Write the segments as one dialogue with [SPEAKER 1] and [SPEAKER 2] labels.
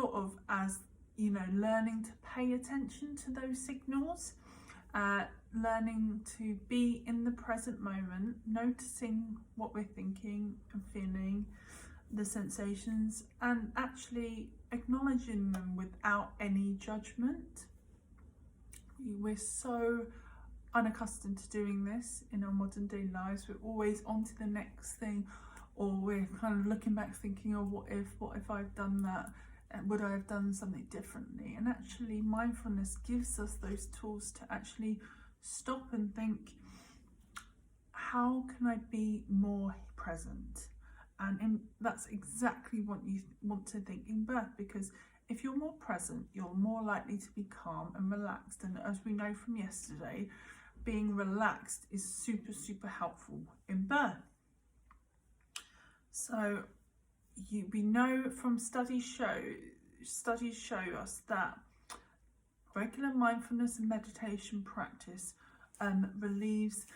[SPEAKER 1] thought of as, you know, learning to pay attention to those signals, learning to be in the present moment, noticing what we're thinking and feeling, the sensations, and actually acknowledging them without any judgment. We're so unaccustomed to doing this in our modern day lives. We're always on to the next thing, or we're kind of looking back thinking, oh, what if I've done that? Would I have done something differently? And actually mindfulness gives us those tools to actually stop and think, how can I be more present? And that's exactly what you want to think in birth, because if you're more present, you're more likely to be calm and relaxed. And as we know from yesterday, being relaxed is super, super helpful in birth. So we know from studies show us that regular mindfulness and meditation practice relieves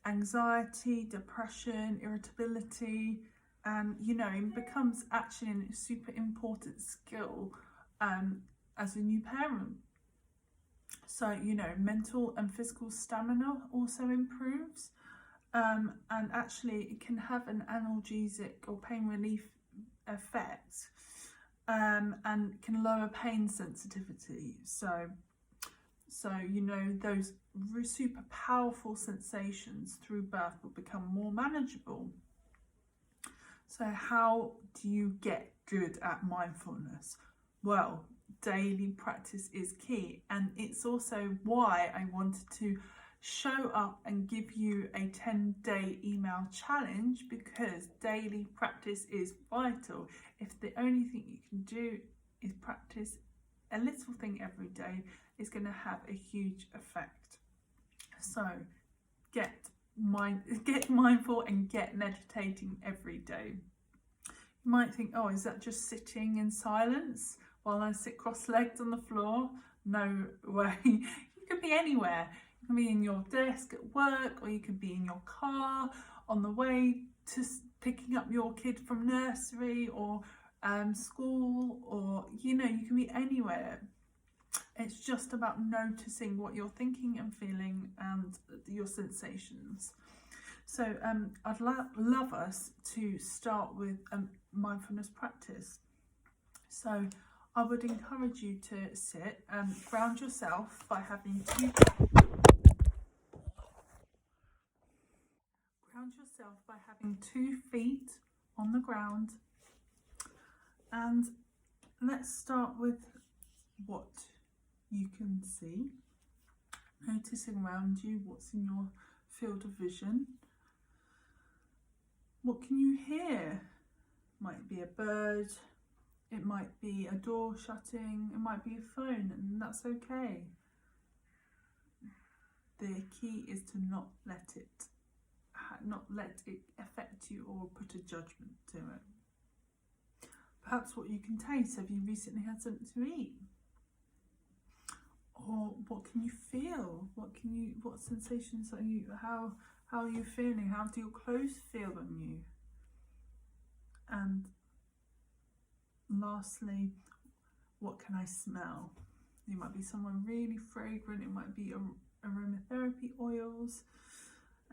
[SPEAKER 1] anxiety, depression, irritability, and, you know, it becomes actually a super important skill as a new parent. So, you know, mental and physical stamina also improves, and actually it can have an analgesic or pain relief effect, and can lower pain sensitivity. So you know, those super powerful sensations through birth will become more manageable. So how do you get good at mindfulness? Well, daily practice is key, and it's also why I wanted to show up and give you a 10-day email challenge, because daily practice is vital. If the only thing you can do is practice a little thing every day, it's going to have a huge effect. So get mindful and get meditating every day. You might think, oh, is that just sitting in silence while I sit cross-legged on the floor? No way. You could be anywhere. You can be in your desk at work, or you could be in your car on the way to picking up your kid from nursery or school, or, you know, you can be anywhere. It's just about noticing what you're thinking and feeling and your sensations. So I'd love us to start with mindfulness practice. So I would encourage you to sit and ground yourself by having two feet on the ground. And let's start with what you can see, noticing around you what's in your field of vision. What can you hear? Might be a bird, it might be a door shutting, it might be a phone, and that's okay. The key is to not let it affect you or put a judgment to it. Perhaps what you can taste. Have you recently had something to eat? Or what can you feel? What sensations are you, how are you feeling? How do your clothes feel on you? And lastly, what can I smell? It might be someone really fragrant, it might be aromatherapy oils.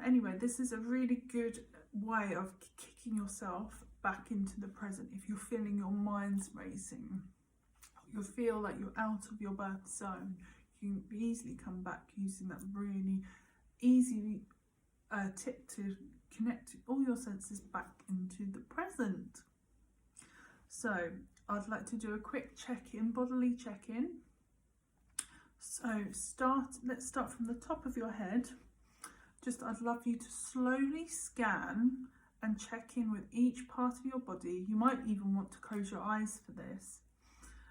[SPEAKER 1] Anyway, this is a really good way of kicking yourself back into the present. If you're feeling your mind's racing, you'll feel like you're out of your birth zone, you can easily come back using that really easy tip to connect all your senses back into the present. So I'd like to do a quick check-in, bodily check-in. So let's start from the top of your head. I'd love you to slowly scan and check in with each part of your body. You might even want to close your eyes for this,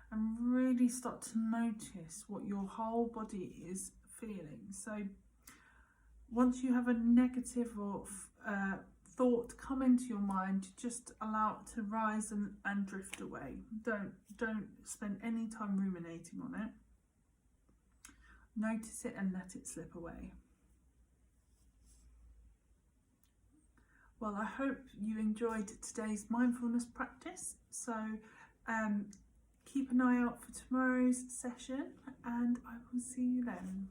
[SPEAKER 1] and really start to notice what your whole body is feeling. So once you have a negative or thought come into your mind, just allow it to rise and drift away. Don't spend any time ruminating on it. Notice it and let it slip away. Well, I hope you enjoyed today's mindfulness practice. So keep an eye out for tomorrow's session, and I will see you then.